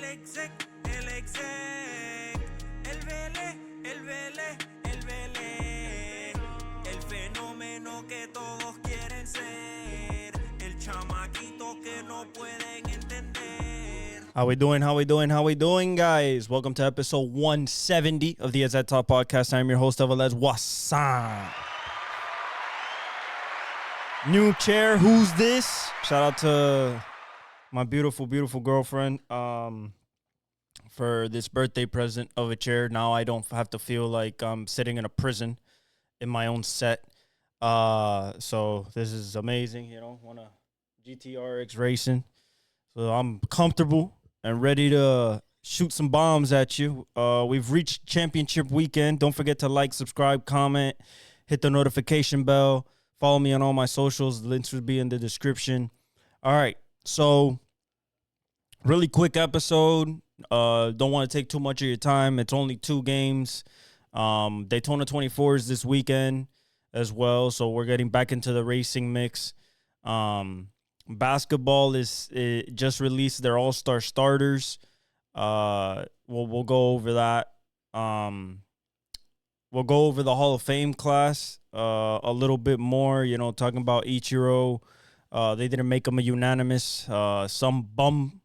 exec, el vele, el fenómeno que todos quieren ser, el chamaquito que no pueden entender. How we doing, guys? Welcome to episode 170 of the Exec Talk Podcast. I'm your host, Evelez Wassan. New chair, who's this? Shout out to my beautiful girlfriend for this birthday present of a chair. Now I don't have to feel like I'm sitting in a prison in my own set. So this is amazing, you know, want a GTRX racing. So I'm comfortable and ready to shoot some bombs at you. We've reached championship weekend. Don't forget to like, subscribe, comment, hit the notification bell. Follow me on all my socials. The links will be in the description. All right. So really quick episode. Don't want to take too much of your time. It's only 2 games. Daytona 24 is this weekend as well. So we're getting back into the racing mix. Basketball is just released their all-star starters. We'll go over that. We'll go over the Hall of Fame class a little bit more, you know, talking about Ichiro. They didn't make him a unanimous. Some bum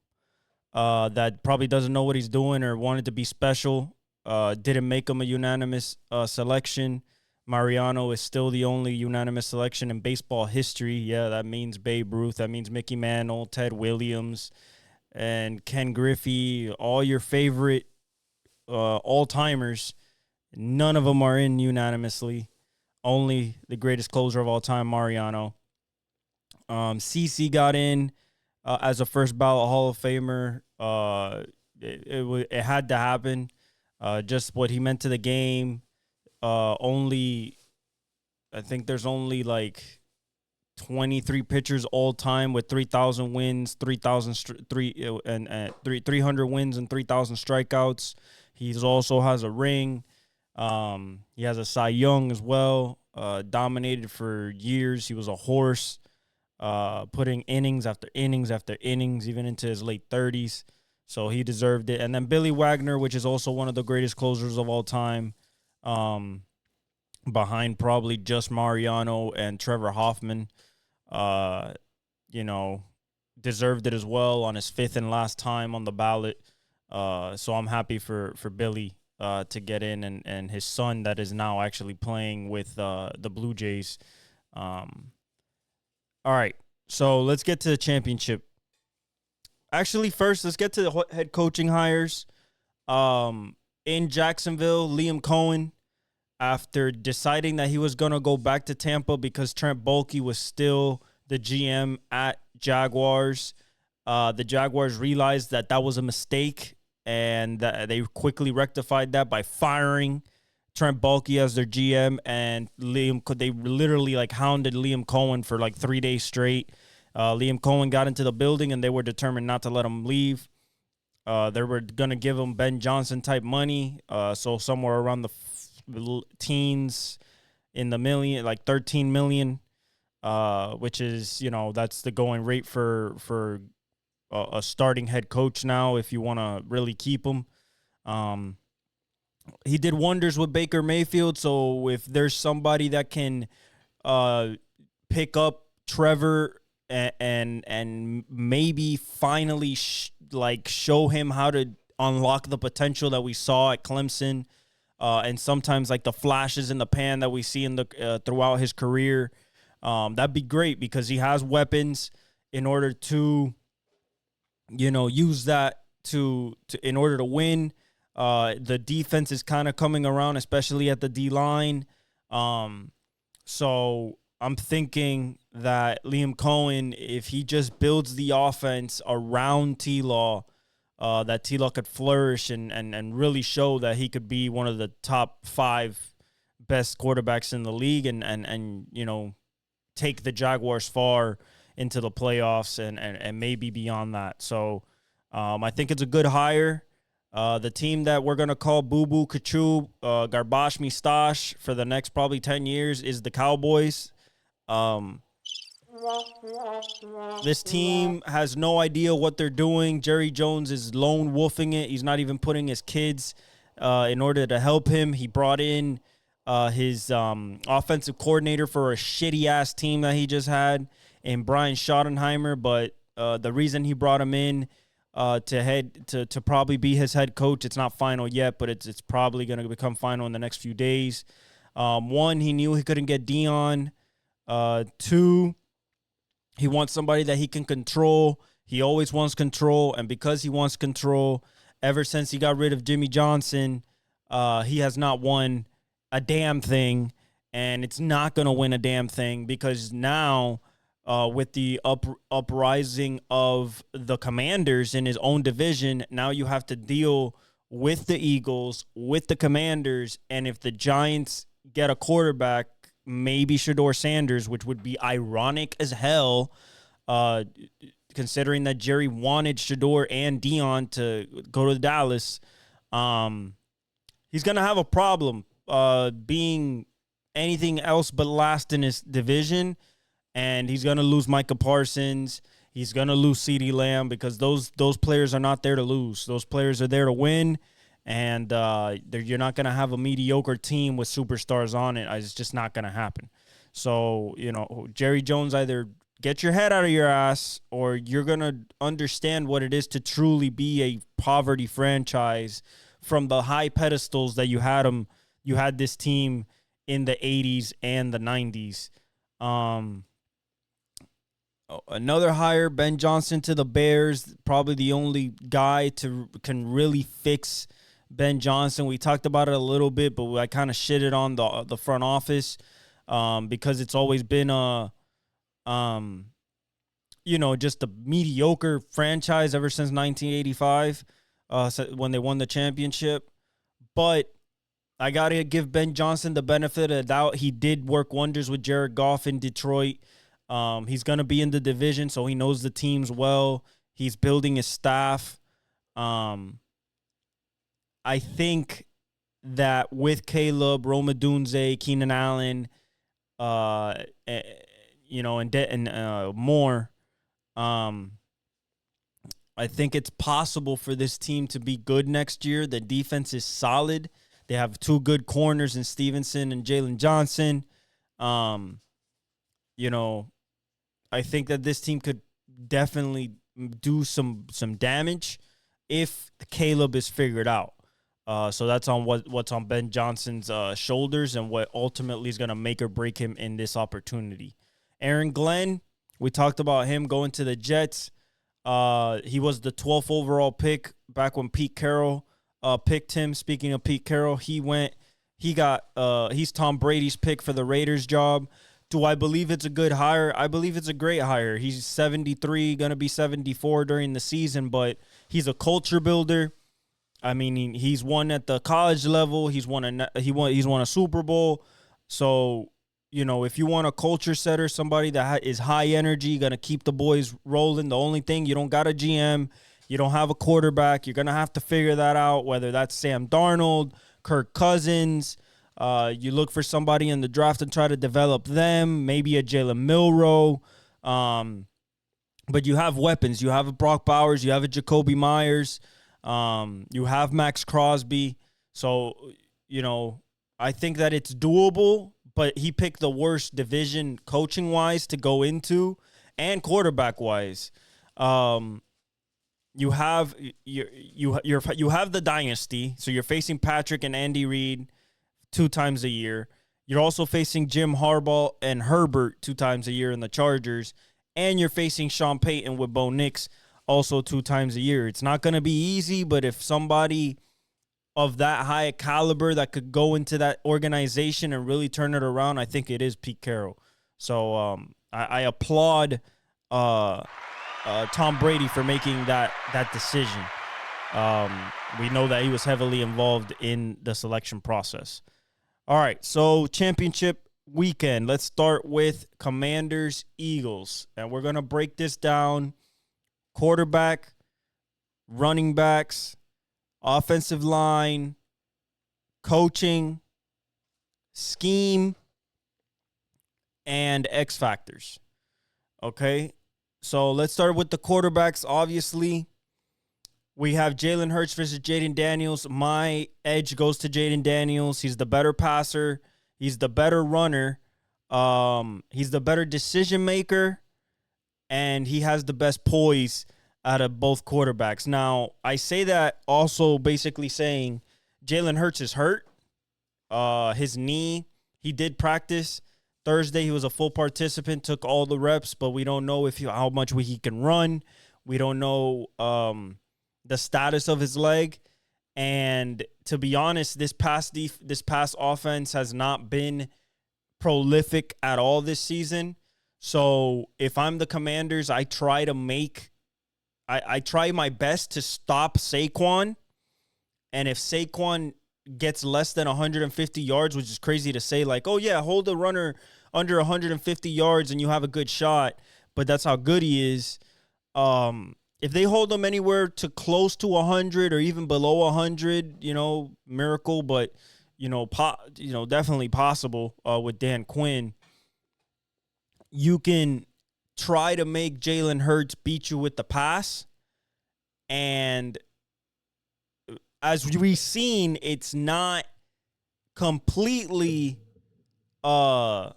that probably doesn't know what he's doing or wanted to be special didn't make him a unanimous selection. Mariano is still the only unanimous selection in baseball history. Yeah, that means Babe Ruth. That means Mickey Mantle, Ted Williams, and Ken Griffey. All your favorite all-timers. None of them are in unanimously. Only the greatest closer of all time, Mariano. CC got in as a first ballot Hall of Famer. It had to happen. Just what he meant to the game. I think there's only like 23 pitchers all time with 3,000 wins, 300 wins and 3,000 strikeouts. He also has a ring. He has a Cy Young as well. Dominated for years. He was a horse, putting innings after innings after innings, even into his late 30s. So he deserved it. And then Billy Wagner, which is also one of the greatest closers of all time, behind probably just Mariano and Trevor Hoffman, deserved it as well on his 5th and last time on the ballot. So I'm happy for Billy to get in, and his son that is now actually playing with the Blue Jays. All right, so let's get to the championship. Actually, first, let's get to the head coaching hires. In Jacksonville, Liam Cohen, after deciding that he was going to go back to Tampa because Trent Baalke was still the GM at Jaguars, the Jaguars realized that was a mistake, and they quickly rectified that by firing Trent Baalke as their GM, and they literally hounded Liam Cohen for 3 days straight. Liam Cohen got into the building, and they were determined not to let him leave. They were going to give him Ben Johnson type money, so somewhere around the teens in the million, 13 million, which is, that's the going rate for a starting head coach now if you want to really keep him. He did wonders with Baker Mayfield, so if there's somebody that can pick up Trevor and maybe finally show him how to unlock the potential that we saw at Clemson, and sometimes the flashes in the pan that we see in the throughout his career, that'd be great because he has weapons in order to use that to in order to win. The defense is kind of coming around, especially at the D-line. So I'm thinking that Liam Cohen, if he just builds the offense around T-Law, that T-Law could flourish and really show that he could be one of the top 5 best quarterbacks in the league and take the Jaguars far into the playoffs and maybe beyond that. So I think it's a good hire. The team that we're going to call Boo Boo Kachoo, Garbage Mustache for the next probably 10 years is the Cowboys. This team has no idea what they're doing. Jerry Jones is lone wolfing it. He's not even putting his kids in order to help him. He brought in his offensive coordinator for a shitty-ass team that he just had in Brian Schottenheimer, but the reason he brought him in to probably be his head coach, it's not final yet, but it's probably going to become final in the next few days. One, he knew he couldn't get Dion. Two, he wants somebody that he can control. He always wants control, and because he wants control, ever since he got rid of Jimmy Johnson, he has not won a damn thing, and it's not going to win a damn thing because now with the uprising of the Commanders in his own division, now you have to deal with the Eagles, with the Commanders, and if the Giants get a quarterback, maybe Shedeur Sanders, which would be ironic as hell, considering that Jerry wanted Shedeur and Dion to go to Dallas. He's going to have a problem being anything else but last in his division, and he's going to lose Micah Parsons. He's going to lose CeeDee Lamb because those players are not there to lose. Those players are there to win. And you're not going to have a mediocre team with superstars on it. It's just not going to happen. So, Jerry Jones, either get your head out of your ass or you're going to understand what it is to truly be a poverty franchise from the high pedestals that you had this team in the 80s and the 90s. Another hire, Ben Johnson to the Bears, probably the only guy can really fix Ben Johnson. We talked about it a little bit, but I kind of shitted on the front office because it's always been just a mediocre franchise ever since 1985 when they won the championship. But I got to give Ben Johnson the benefit of the doubt. He did work wonders with Jared Goff in Detroit. He's going to be in the division, so he knows the teams well. He's building his staff. I think that with Caleb, Rome Odunze, Keenan Allen, and more, I think it's possible for this team to be good next year. The defense is solid. They have two good corners in Stevenson and Jalen Johnson. I think that this team could definitely do some damage if Caleb is figured out. So that's on what's on Ben Johnson's shoulders and what ultimately is going to make or break him in this opportunity. Aaron Glenn, we talked about him going to the Jets. He was the 12th overall pick back when Pete Carroll picked him. Speaking of Pete Carroll, he's Tom Brady's pick for the Raiders job. Do I believe it's a good hire? I believe it's a great hire. He's 73, going to be 74 during the season, but he's a culture builder. I mean, he's won at the college level. He's won a Super Bowl. So, if you want a culture setter, somebody that is high energy, going to keep the boys rolling. The only thing, you don't got a GM. You don't have a quarterback. You're going to have to figure that out, whether that's Sam Darnold, Kirk Cousins. You look for somebody in the draft and try to develop them, maybe a Jalen Milroe. But you have weapons. You have a Brock Bowers. You have a Jacoby Myers. You have Max Crosby. So, I think that it's doable, but he picked the worst division coaching-wise to go into and quarterback-wise. You have the dynasty, so you're facing Patrick and Andy Reid 2 times a year. You're also facing Jim Harbaugh and Herbert 2 times a year in the Chargers, and you're facing Sean Payton with Bo Nix also 2 times a year. It's not going to be easy, but if somebody of that high caliber that could go into that organization and really turn it around, I think it is Pete Carroll. So I applaud Tom Brady for making that decision. We know that he was heavily involved in the selection process. All right, so championship weekend. Let's start with Commanders, Eagles. And we're going to break this down. Quarterback, running backs, offensive line, coaching, scheme, and X factors. Okay, so let's start with the quarterbacks. Obviously, we have Jalen Hurts versus Jaden Daniels. My edge goes to Jaden Daniels. He's the better passer. He's the better runner. He's the better decision maker, and he has the best poise out of both quarterbacks. Now, I say that also basically saying Jalen Hurts is hurt. His knee, he did practice Thursday. He was a full participant, took all the reps, but we don't know how much he can run. We don't know the status of his leg. And to be honest, this past offense has not been prolific at all this season. So if I'm the Commanders, I try my best to stop Saquon. And if Saquon gets less than 150 yards, which is crazy to say, like, oh yeah, hold the runner under 150 yards and you have a good shot, but that's how good he is. If they hold him anywhere to close to 100 or even below 100, miracle, but definitely possible with Dan Quinn. You can try to make Jalen Hurts beat you with the pass, and as we've seen, it's not completely how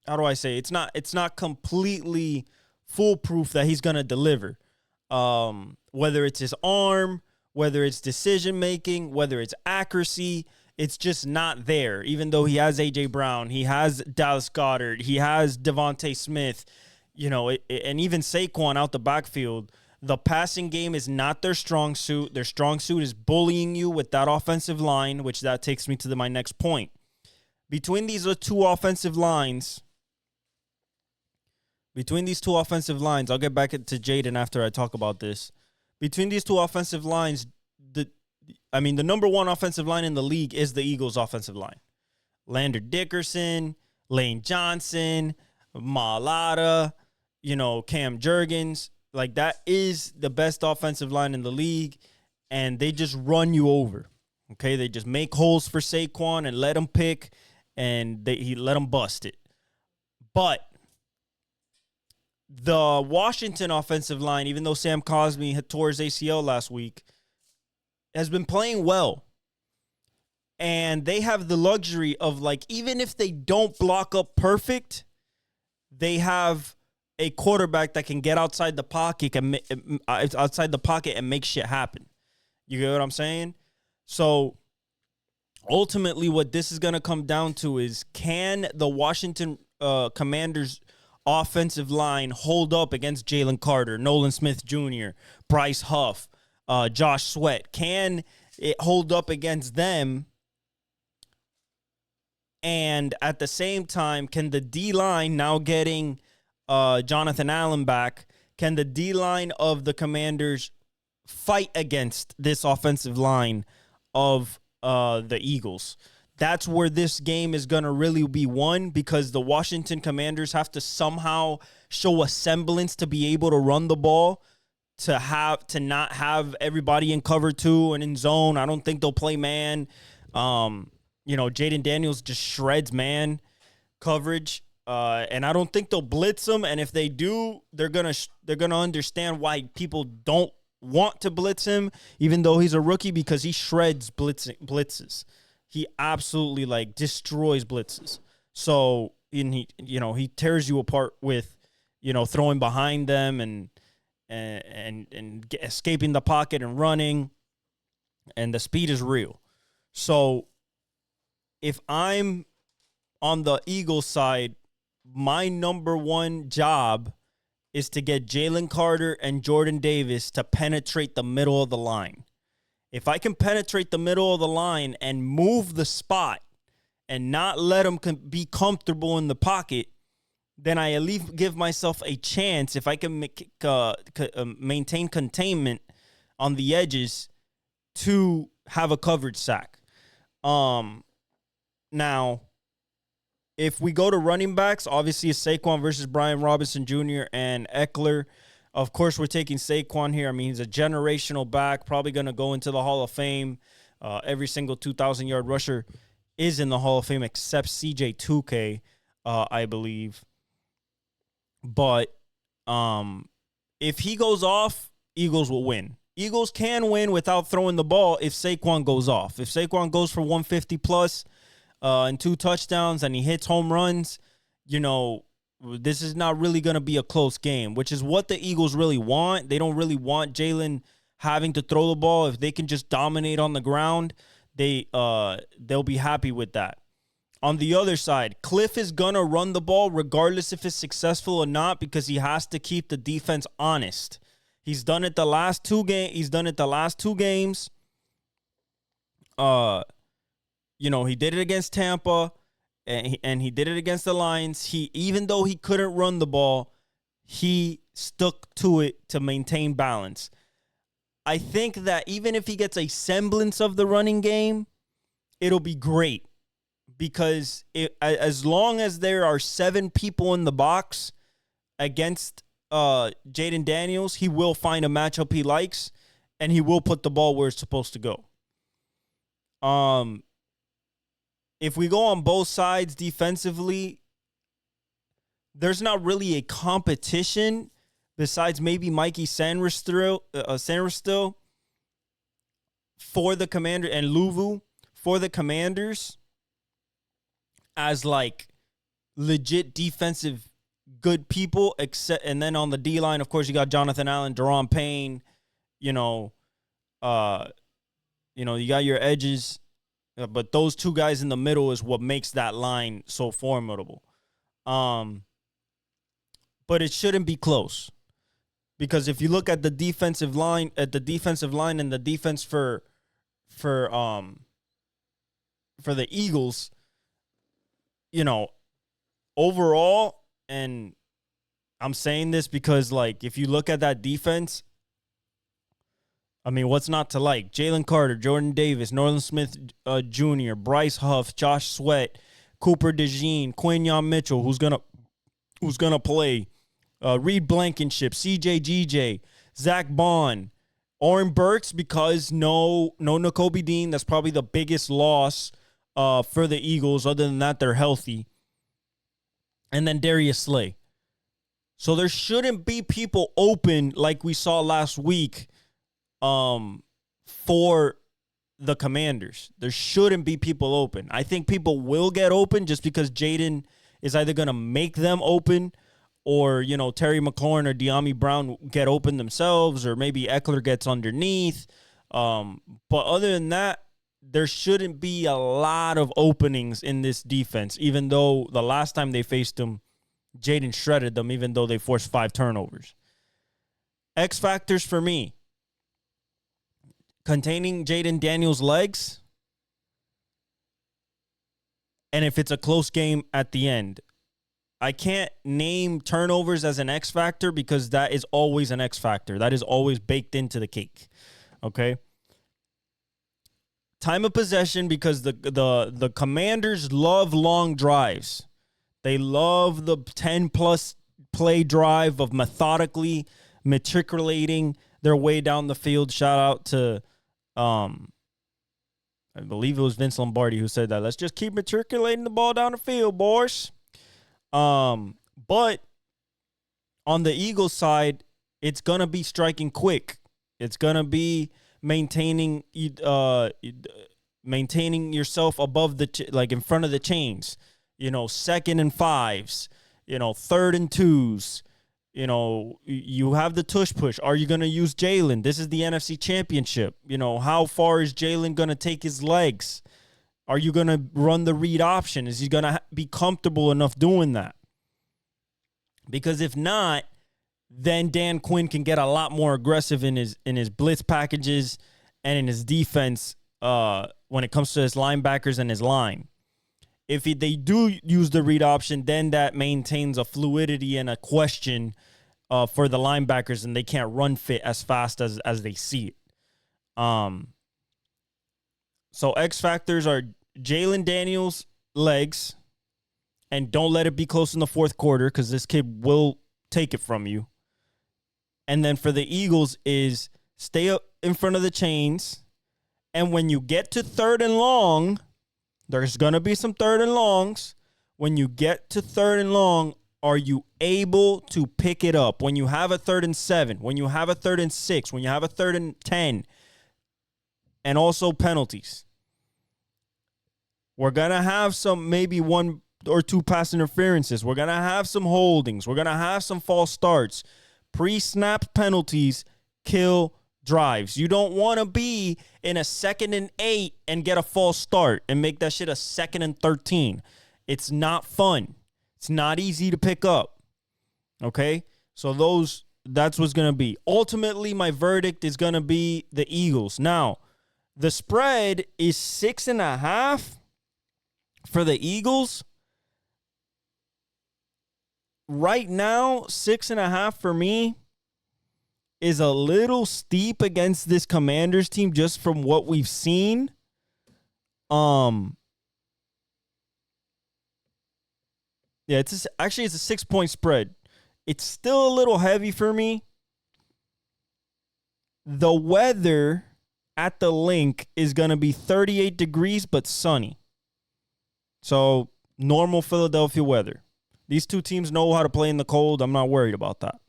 do I say? It's not completely foolproof that he's going to deliver. Whether it's his arm, whether it's decision making, whether it's accuracy, it's just not there. Even though he has A.J. Brown, he has Dallas Goedert, he has Devontae Smith, and even Saquon out the backfield. The passing game is not their strong suit. Their strong suit is bullying you with that offensive line, which that takes me to my next point. Between these two offensive lines, I'll get back to Jaden after I talk about this. Between these two offensive lines, the number one offensive line in the league is the Eagles' offensive line. Lander Dickerson, Lane Johnson, Malata, Cam Jurgens. Like, that is the best offensive line in the league, and they just run you over. Okay, they just make holes for Saquon and let him pick, and he let him bust it. But the Washington offensive line, even though Sam Cosmi had tore his ACL last week, has been playing well. And they have the luxury of, like, even if they don't block up perfect, they have a quarterback that can get outside the pocket and make shit happen. You get what I'm saying? So ultimately what this is going to come down to is, can the Washington Commanders offensive line hold up against Jalen Carter, Nolan Smith Jr., Bryce Huff, Josh Sweat? Can it hold up against them? And at the same time, can the D-line, now getting Jonathan Allen back, can the D-line of the Commanders fight against this offensive line of the Eagles? That's where this game is going to really be won, because the Washington Commanders have to somehow show a semblance to be able to run the ball, to not have everybody in cover two and in zone. I don't think they'll play man. Jaden Daniels just shreds man coverage. And I don't think they'll blitz them. And if they do, they're gonna understand why people don't want to blitz him, even though he's a rookie, because he shreds blitzes. He absolutely destroys blitzes. So he tears you apart with throwing behind them and escaping the pocket and running, and the speed is real. So if I'm on the Eagles side, my number one job is to get Jalen Carter and Jordan Davis to penetrate the middle of the line. If I can penetrate the middle of the line and move the spot and not let them be comfortable in the pocket, then I at least give myself a chance, if I can maintain containment on the edges, to have a coverage sack. Now, if we go to running backs, obviously it's Saquon versus Brian Robinson Jr. and Eckler. Of course, we're taking Saquon here. I mean, he's a generational back, probably going to go into the Hall of Fame. Every single 2,000-yard rusher is in the Hall of Fame except CJ 2K, I believe. But if he goes off, Eagles will win. Eagles can win without throwing the ball if Saquon goes off. If Saquon goes for 150 plus and 2 touchdowns and he hits home runs, this is not really going to be a close game, which is what the Eagles really want. They don't really want Jalen having to throw the ball. If they can just dominate on the ground, they'll be happy with that. On the other side, Cliff is going to run the ball regardless if it's successful or not because he has to keep the defense honest. He's done it the last 2 games. He did it against Tampa and he did it against the Lions. Even though he couldn't run the ball, he stuck to it to maintain balance. I think that even if he gets a semblance of the running game, it'll be great. Because as long as there are 7 people in the box against Jaden Daniels, he will find a matchup he likes, and he will put the ball where it's supposed to go. If we go on both sides defensively, there's not really a competition besides maybe Mikey Sanderstill for the Commander and Luvu for the Commanders as like legit defensive good people, and then on the D-line, of course, you got Jonathan Allen, Daron Payne, you got your edges, but those 2 guys in the middle is what makes that line so formidable. But it shouldn't be close because if you look at the defensive line, and the defense for the Eagles, overall, and I'm saying this because, like, if you look at that defense, I mean, what's not to like? Jalen Carter, Jordan Davis, Norland Smith Jr., Bryce Huff, Josh Sweat, Cooper DeJean, Quinyon Mitchell, who's gonna play, Reed Blankenship, CJ GJ, Zach Bond, Oren Burks, because no Nakobe Dean. That's probably the biggest loss for the Eagles. Other than that, they're healthy. And then Darius Slay. So there shouldn't be people open like we saw last week for the Commanders. There shouldn't be people open. I think people will get open just because Jaden is either going to make them open or, Terry McLaurin or De'Ami Brown get open themselves, or maybe Eckler gets underneath. But other than that, there shouldn't be a lot of openings in this defense, even though the last time they faced them, Jaden shredded them, even though they forced 5 turnovers. X factors for me: containing Jaden Daniels' legs, and if it's a close game at the end. I can't name turnovers as an X factor because that is always an X factor. That is always baked into the cake. Okay? Time of possession, because the Commanders love long drives. They love the 10-plus play drive of methodically matriculating their way down the field. Shout out to, I believe it was Vince Lombardi who said that. Let's just keep matriculating the ball down the field, boys. But on the Eagles side, it's going to be striking quick. It's going to be maintaining yourself above like in front of the chains, 2nd and 5s, 3rd and 2s, you have the tush push. Are you going to use Jalen? This is the NFC Championship. How far is Jalen going to take his legs? Are you going to run the read option? Is he going to be comfortable enough doing that? Because if not, then Dan Quinn can get a lot more aggressive in his blitz packages and in his defense when it comes to his linebackers and his line. If they do use the read option, then that maintains a fluidity and a question for the linebackers, and they can't run fit as fast as they see it. So X factors are Jalen Daniels' legs, and don't let it be close in the 4th quarter because this kid will take it from you. And then for the Eagles is stay up in front of the chains, and when you get to 3rd and long, there's going to be some 3rd and longs. When you get to 3rd and long, are you able to pick it up when you have a 3rd and 7, when you have a 3rd and 6, when you have a 3rd and 10, and also penalties? We're going to have some, maybe 1 or 2 pass interferences. We're going to have some holdings. We're going to have some false starts. Pre-snap penalties kill drives. You don't want to be in a 2nd and 8 and get a false start and make that shit a 2nd and 13. It's not fun. It's not easy to pick up. Okay? So that's what's going to be. Ultimately, my verdict is going to be the Eagles. Now, the spread is 6.5 for the Eagles. Right now, 6.5 for me is a little steep against this Commanders team just from what we've seen. Yeah, it's a 6-point spread. It's still a little heavy for me. The weather at the link is going to be 38 degrees but sunny. So, normal Philadelphia weather. These two teams know how to play in the cold. I'm not worried about that.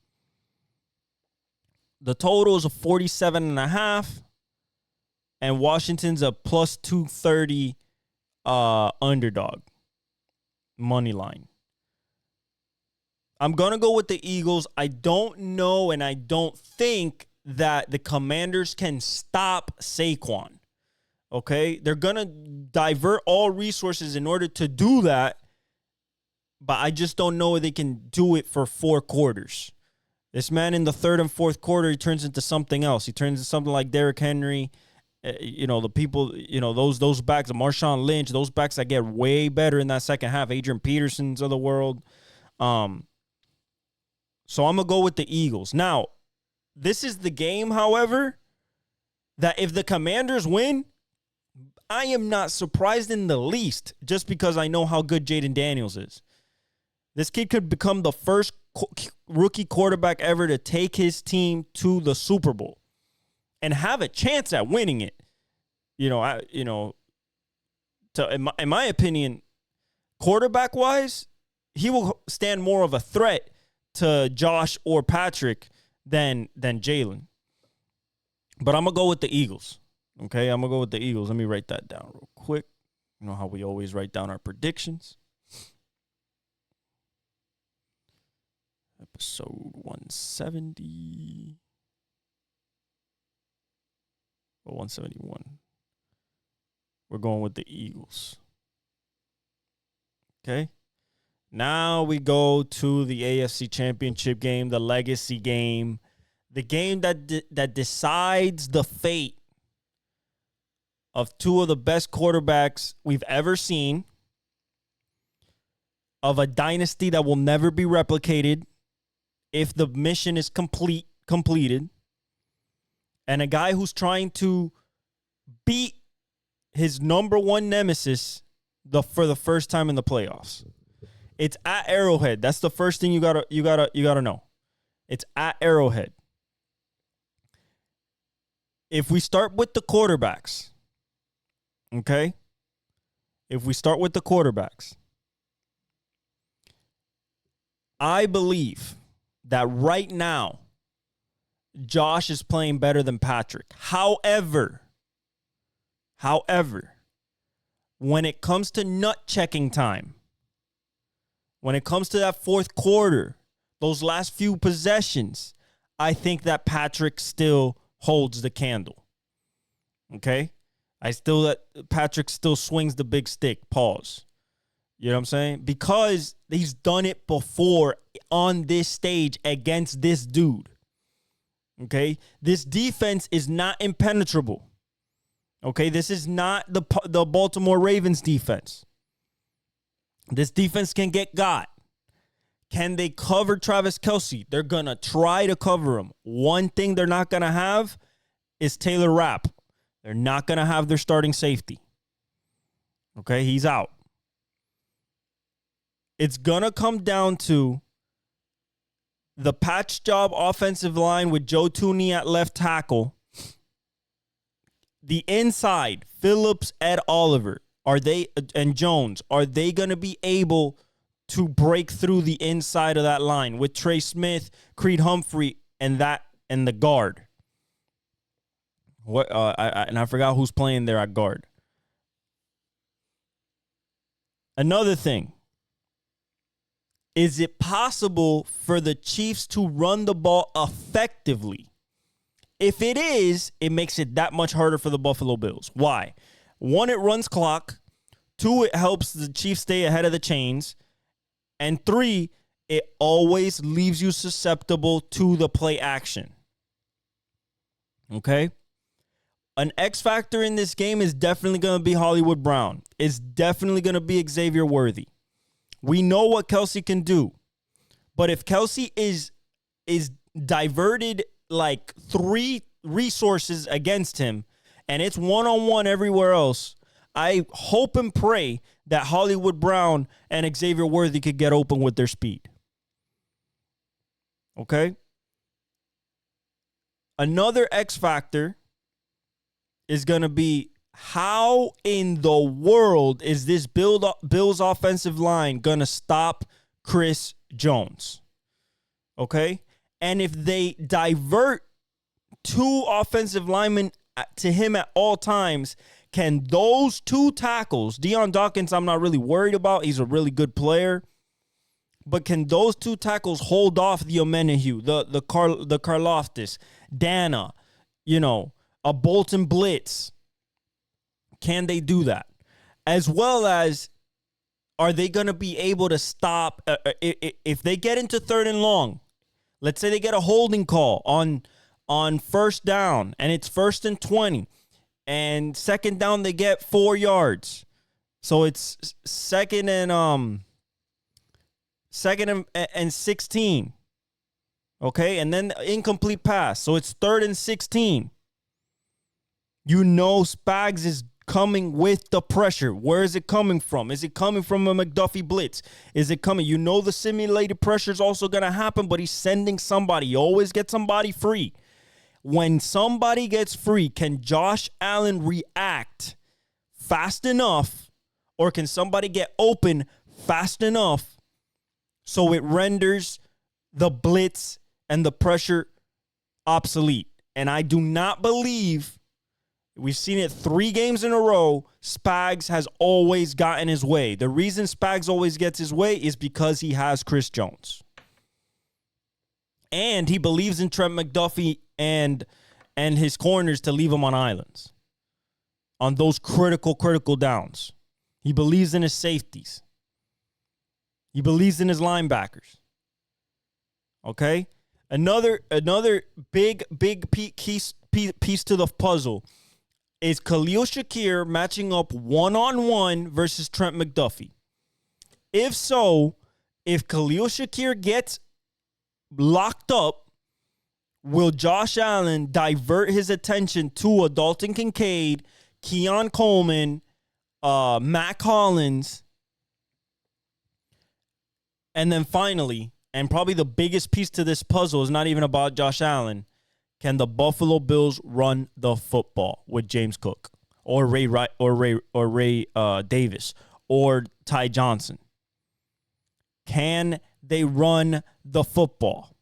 The total is a 47.5, and Washington's a plus 230 underdog money line. I'm going to go with the Eagles. I don't know, and I don't think that the Commanders can stop Saquon. Okay? They're going to divert all resources in order to do that, but I just don't know if they can do it for 4 quarters. This man in the 3rd and 4th quarter, he turns into something else. He turns into something like Derrick Henry. The people, those backs, Marshawn Lynch, those backs that get way better in that second half, Adrian Peterson's of the world. So I'm going to go with the Eagles. Now, this is the game, however, that if the Commanders win, I am not surprised in the least just because I know how good Jaden Daniels is. This kid could become the first rookie quarterback ever to take his team to the Super Bowl and have a chance at winning it. In my opinion, quarterback-wise, he will stand more of a threat to Josh or Patrick than Jalen. But I'm going to go with the Eagles. Okay, I'm going to go with the Eagles. Let me write that down real quick. You know how we always write down our predictions. Episode 170. Or 171. We're going with the Eagles. Okay. Now we go to the AFC Championship game, the legacy game, the game that decides the fate of 2 of the best quarterbacks we've ever seen, of a dynasty that will never be replicated if the mission is completed, and a guy who's trying to beat his number 1 nemesis for the first time in the playoffs. It's at Arrowhead. That's the first thing you gotta know. It's at Arrowhead. If we start with the quarterbacks, okay? If we start with the quarterbacks, I believe that right now, Josh is playing better than Patrick. However, when it comes to nut-checking time, when it comes to that 4th quarter, those last few possessions, I think that Patrick still holds the candle. Okay? Patrick still swings the big stick. Pause. You know what I'm saying? Because he's done it before on this stage against this dude. Okay? This defense is not impenetrable. Okay? This is not the Baltimore Ravens defense. This defense can get got. Can they cover Travis Kelce? They're going to try to cover him. One thing they're not going to have is Taylor Rapp. They're not going to have their starting safety. Okay? He's out. It's going to come down to the patch job offensive line with Joe Thuney at left tackle. The inside, Phillips, Ed Oliver, and Jones, are they going to be able to break through the inside of that line with Trey Smith, Creed Humphrey, and the guard. I forgot who's playing there at guard. Another thing. Is it possible for the Chiefs to run the ball effectively? If it is, it makes it that much harder for the Buffalo Bills. Why? 1, it runs clock. 2, it helps the Chiefs stay ahead of the chains. And 3, it always leaves you susceptible to the play action. Okay? An X factor in this game is definitely going to be Hollywood Brown. It's definitely going to be Xavier Worthy. We know what Kelsey can do. But if Kelsey is diverted like 3 resources against him, and it's one-on-one everywhere else, I hope and pray that Hollywood Brown and Xavier Worthy could get open with their speed. Okay? Another X factor is going to be, how in the world is this Bills offensive line going to stop Chris Jones? Okay? And if they divert 2 offensive linemen to him at all times, can those 2 tackles, Deion Dawkins, I'm not really worried about. He's a really good player. But can those 2 tackles hold off the Omenihu, the Karloftis, Dana, a Bolton blitz? Can they do that? As well as, are they going to be able to stop if they get into 3rd and long? Let's say they get a holding call on first down, and it's 1st and 20, and 2nd down they get 4 yards. So it's 2nd and 16. Okay, and then incomplete pass. So it's 3rd and 16. Spags is coming with the pressure. Where is it coming from? Is it coming from a McDuffie blitz? Is it coming? The simulated pressure is also going to happen, but he's sending somebody. He always gets somebody free. When somebody gets free, can Josh Allen react fast enough, or can somebody get open fast enough so it renders the blitz and the pressure obsolete? And I do not believe, we've seen it 3 games in a row, Spags has always gotten his way. The reason Spags always gets his way is because he has Chris Jones. And he believes in Trent McDuffie and his corners to leave him on islands on those critical downs. He believes in his safeties. He believes in his linebackers. Okay? Another big piece to the puzzle is Khalil Shakir matching up one-on-one versus Trent McDuffie. If Khalil Shakir gets locked up, will Josh Allen divert his attention to a Dalton Kincaid, Keon Coleman, Matt Collins, and then finally, and probably the biggest piece to this puzzle is not even about Josh Allen, can the Buffalo Bills run the football with James Cook or Ray Davis or Ty Johnson? Can they run the football?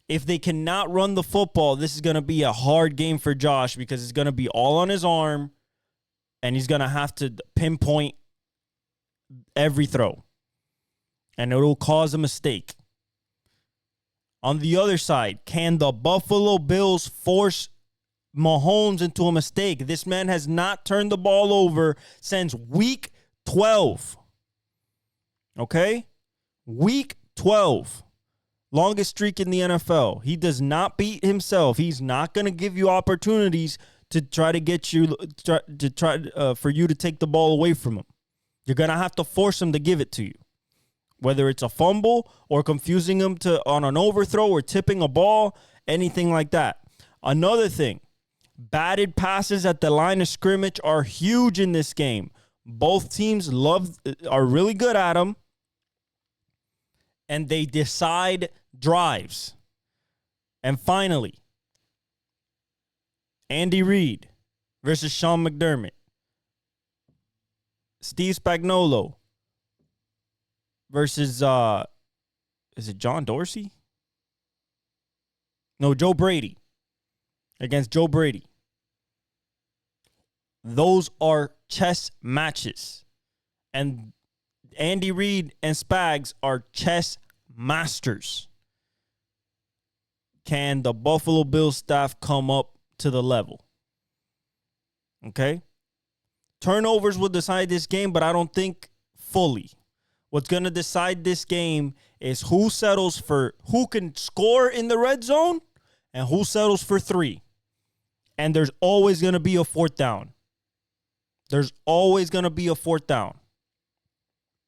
If they cannot run the football, this is going to be a hard game for Josh because it's going to be all on his arm, and he's going to have to pinpoint every throw, and it will cause a mistake. On the other side, can the Buffalo Bills force Mahomes into a mistake? This man has not turned the ball over since week 12. Okay? Week 12. Longest streak in the NFL. He does not beat himself. He's not going to give you opportunities to try to get you for you to take the ball away from him. You're going to have to force him to give it to you. Whether it's a fumble or confusing him on an overthrow or tipping a ball, anything like that. Another thing, batted passes at the line of scrimmage are huge in this game. Both teams are really good at them, and they decide drives. And finally, Andy Reid versus Sean McDermott. Steve Spagnuolo versus is it John Dorsey? No, Joe Brady. Against Joe Brady. Those are chess matches. And Andy Reid and Spags are chess masters. Can the Buffalo Bills staff come up to the level? Okay? Turnovers will decide this game, but I don't think fully. What's going to decide this game is who settles for, who can score in the red zone and who settles for 3. And there's always going to be a 4th down. There's always going to be a 4th down.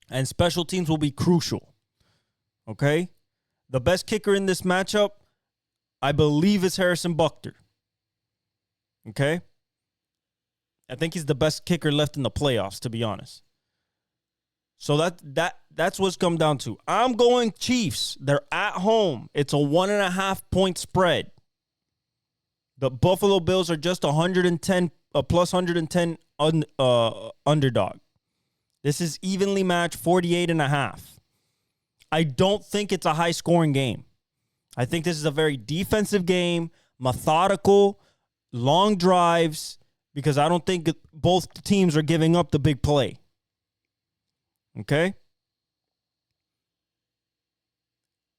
And special teams will be crucial. Okay? The best kicker in this matchup, I believe, is Harrison Buckner. Okay? I think he's the best kicker left in the playoffs, to be honest. So that's what's come down to. I'm going Chiefs. They're at home. It's a 1.5 point spread. The Buffalo Bills are just 110 plus 110 underdog. This is evenly matched, 48.5. I don't think it's a high scoring game. I think this is a very defensive game, methodical, long drives, because I don't think both teams are giving up the big play. Okay?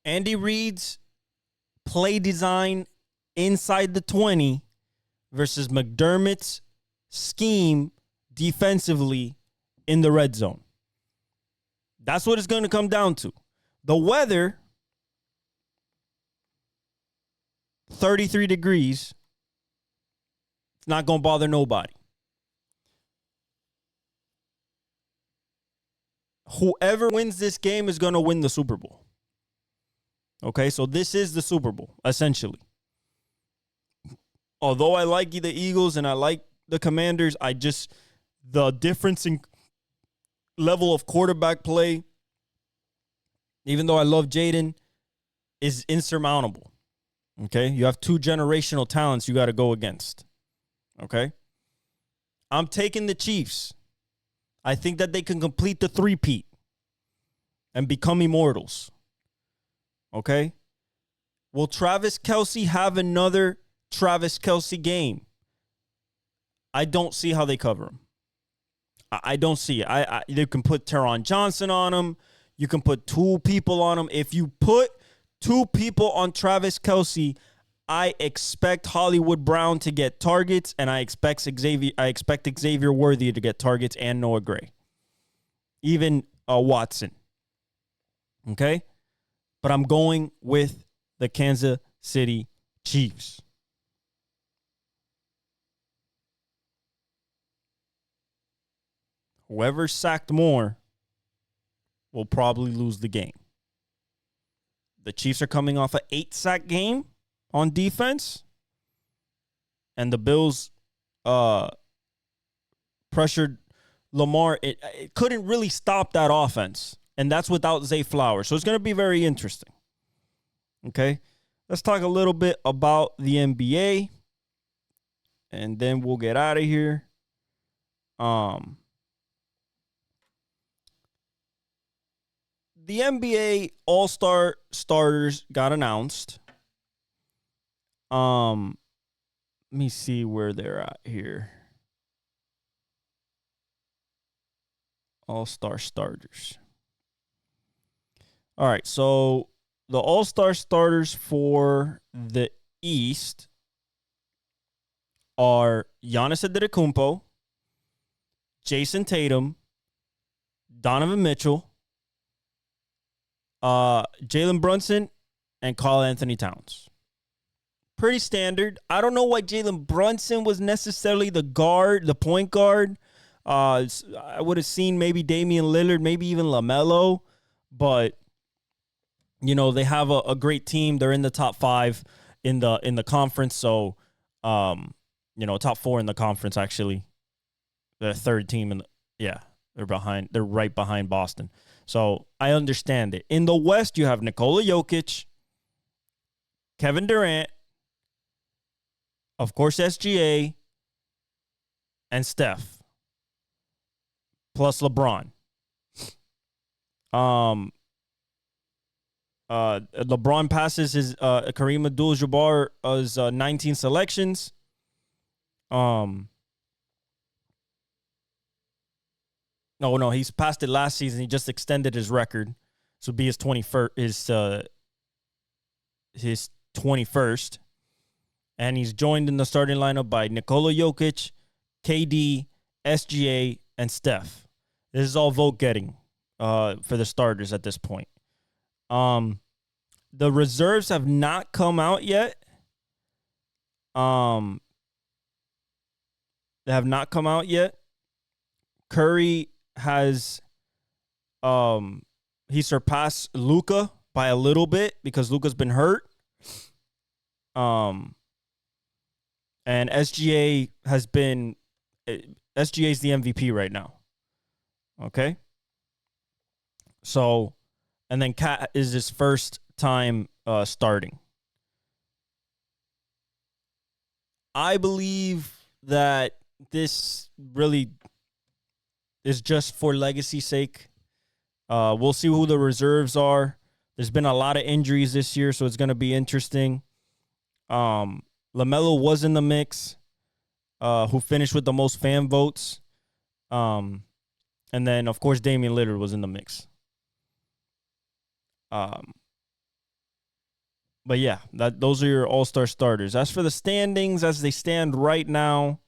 Andy Reid's play design inside the 20 versus McDermott's scheme defensively in the red zone. That's what it's going to come down to. The weather, 33 degrees, it's not going to bother nobody. Whoever wins this game is going to win the Super Bowl. Okay, so this is the Super Bowl, essentially. Although I like the Eagles and I like the Commanders, the difference in level of quarterback play, even though I love Jaden, is insurmountable. Okay, you have 2 generational talents you got to go against. Okay, I'm taking the Chiefs. I think that they can complete the 3-peat and become immortals. Okay? Will Travis Kelce have another Travis Kelce game? I don't see how they cover him. I don't see it. You can put Teron Johnson on him. You can put 2 people on him. If you put 2 people on Travis Kelce, I expect Hollywood Brown to get targets, and I expect Xavier Worthy to get targets, and Noah Gray. Even Watson. Okay? But I'm going with the Kansas City Chiefs. Whoever sacked more will probably lose the game. The Chiefs are coming off an 8-sack game on defense, and the Bills pressured Lamar. It couldn't really stop that offense, and that's without Zay Flowers. So it's going to be very interesting. Okay, let's talk a little bit about the NBA, and then we'll get out of here. The NBA All-Star starters got announced. Let me see where they're at here. All-Star starters. All right, so the All-Star starters for the East are Giannis Antetokounmpo, Jason Tatum, Donovan Mitchell, Jalen Brunson, and Karl Anthony Towns. Pretty standard. I don't know why Jalen Brunson was necessarily the point guard. I would have seen maybe Damian Lillard, maybe even LaMelo, but they have a great team. They're in the top 5 in the conference, so top 4 in the conference actually. The third team they're right behind Boston. So I understand it. In the West, you have Nikola Jokic, Kevin Durant, of course, SGA, and Steph, plus LeBron. LeBron passes his Kareem Abdul-Jabbar's 19 selections. No, he's passed it last season. He just extended his record, so it'll be his 21st. His 21st, and he's joined in the starting lineup by Nikola Jokic, KD, SGA, and Steph. This is all vote getting for the starters at this point. The reserves have not come out yet. They have not come out yet. Curry has he surpassed Luka by a little bit because Luka's been hurt. And SGA is the MVP right now. Okay? So, and then Cat is his first time starting. I believe that this really is just for legacy's sake. We'll see who the reserves are. There's been a lot of injuries this year, so it's going to be interesting. LaMelo was in the mix, who finished with the most fan votes. And then, of course, Damian Lillard was in the mix. But yeah, those are your all-star starters. As for the standings, as they stand right now,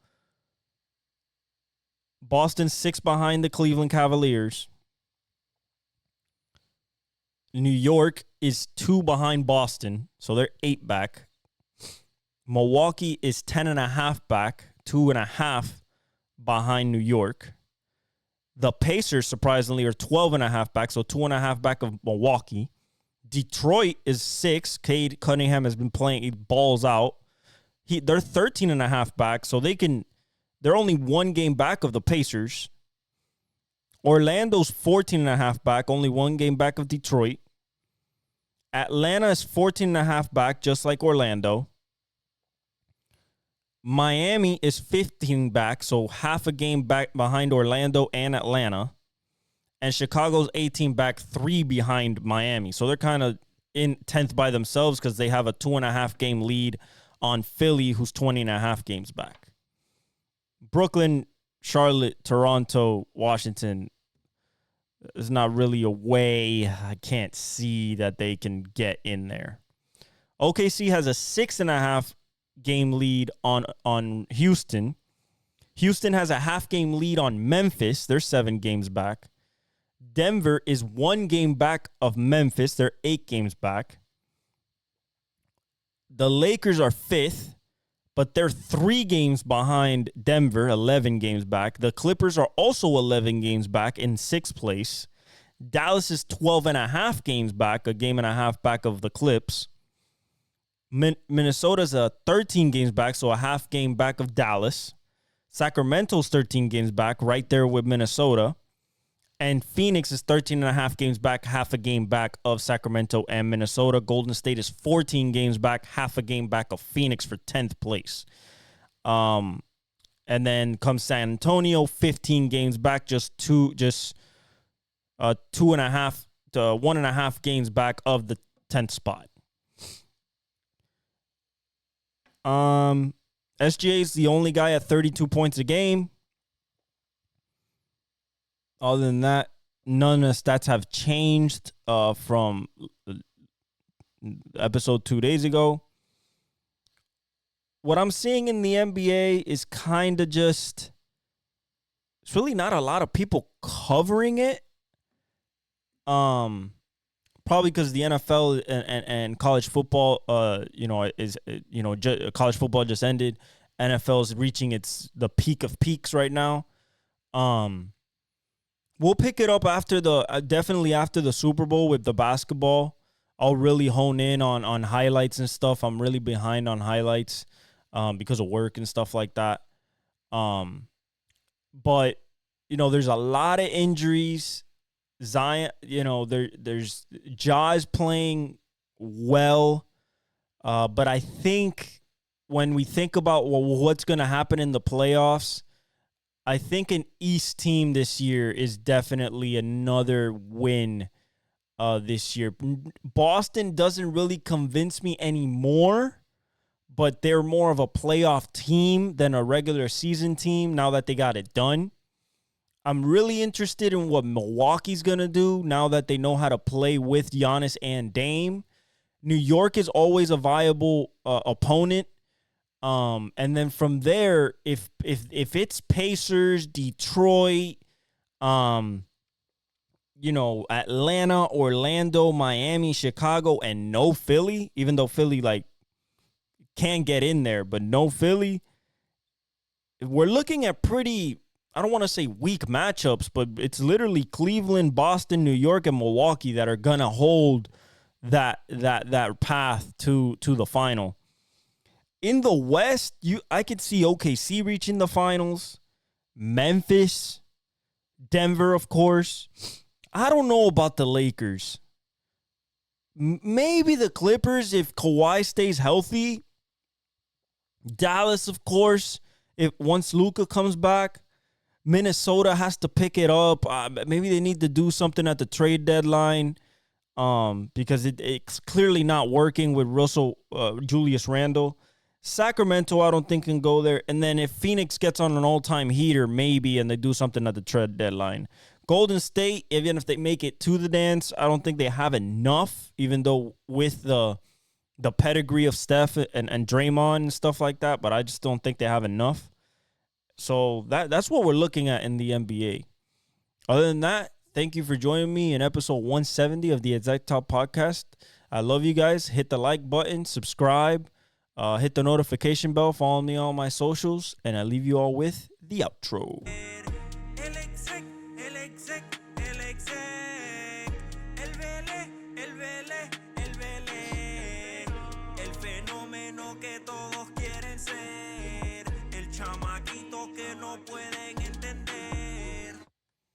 Boston's 6 behind the Cleveland Cavaliers. New York is 2 behind Boston, so they're 8 back. Milwaukee is 10.5 back, 2.5 behind New York. The Pacers, surprisingly, are 12.5 back, so 2.5 back of Milwaukee. Detroit is 6. Cade Cunningham has been playing. He balls out. They're 13.5 back, so they're only 1 game back of the Pacers. Orlando's 14.5 back, only 1 game back of Detroit. Atlanta is 14.5 back, just like Orlando. Miami is 15 back, so half a game back behind Orlando and Atlanta. And Chicago's 18 back, 3 behind Miami. So they're kind of in 10th by themselves because they have a 2.5 game lead on Philly, who's 20.5 games back. Brooklyn, Charlotte, Toronto, Washington is not really a way. I can't see that they can get in there. OKC has a 6.5 game lead on Houston. Houston has a half game lead on Memphis. They're 7 games back. Denver is 1 game back of Memphis. They're 8 games back. The Lakers are 5th, but they're 3 games behind Denver, 11 games back. The Clippers are also 11 games back in 6th place. Dallas is 12.5 games back, a game and a half back of the Clips. Minnesota's 13 games back, so a half game back of Dallas. Sacramento's 13 games back, right there with Minnesota. And Phoenix is 13.5 games back, half a game back of Sacramento and Minnesota. Golden State is 14 games back, half a game back of Phoenix for 10th place. And then comes San Antonio, 15 games back, just 2.5 to 1.5 games back of the 10th spot. SGA is the only guy at 32 points a game. Other than that, none of the stats have changed from episode 2 days ago. What I'm seeing in the NBA is kind of just, it's really not a lot of people covering it. Probably because the NFL and college football, college football just ended. NFL is reaching the peak of peaks right now. We'll pick it up definitely after the Super Bowl with the basketball. I'll really hone in on highlights and stuff. I'm really behind on highlights because of work and stuff like that. But there's a lot of injuries. Zion, there's Ja's playing well, but I think when we think about what's going to happen in the playoffs, I think an East team this year is definitely another win this year. Boston doesn't really convince me anymore, but they're more of a playoff team than a regular season team now that they got it done. I'm really interested in what Milwaukee's going to do now that they know how to play with Giannis and Dame. New York is always a viable opponent. And then from there, if it's Pacers, Detroit, Atlanta, Orlando, Miami, Chicago, and no Philly, even though Philly can get in there, but no Philly, we're looking at pretty, I don't want to say weak matchups, but it's literally Cleveland, Boston, New York, and Milwaukee that are gonna hold that path to the final. In the West, I could see OKC reaching the finals, Memphis, Denver, of course. I don't know about the Lakers. Maybe the Clippers if Kawhi stays healthy. Dallas, of course, once Luka comes back. Minnesota has to pick it up. Maybe they need to do something at the trade deadline because it's clearly not working with Julius Randle. Sacramento, I don't think can go there. And then if Phoenix gets on an all-time heater, maybe, and they do something at the trade deadline. Golden State, even if they make it to the dance, I don't think they have enough, even though with the pedigree of Steph and Draymond and stuff like that, but I just don't think they have enough. So that's what we're looking at in the NBA. Other than that, thank you for joining me in episode 170 of the Exec Talk Podcast. I love you guys. Hit the like button, subscribe, hit the notification bell, follow me on my socials, and I leave you all with the outro. Que todos quieren ser, el chamaquito que no pueden entender.